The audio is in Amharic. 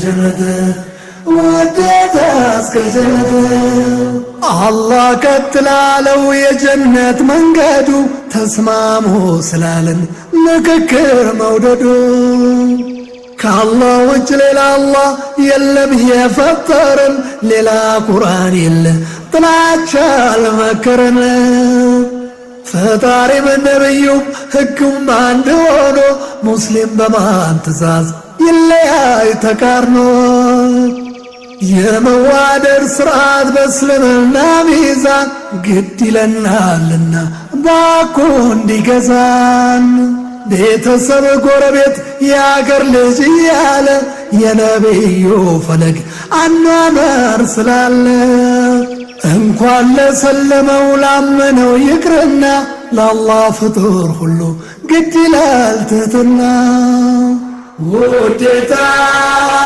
ጀነት ውዴታ እስከ ጀነት አላህ ቀጥላለው የጀነት መንገዱ ተስማሙ ስላለን ምክክር መውደዱ ከአላህ ውጭ ሌላ አላህ የለም የፈጠረን ሌላ ቁርአን የለ ጥላቻ አልመከረን ፈጣሪ በነብዩም ሕጉም አንድ ሆኖ ሙስሊም በማን ትእዛዝ ይለያይ ተቃርኖ የመዋደድ ሥርዓት በእስልምና ሚዛን ግድ ይለናልና ባኮ እንዲገዛን ቤተሰብ ጎረቤት የአገር ልጅ እያለ የነቢዩ ፈለግ አኗኗር ስላለ እንኳን ለሰለመው ላመነው ይቅርና ለአላህ ፍጡር ሁሉ ግድ ይላል ትሕትና ውዴታ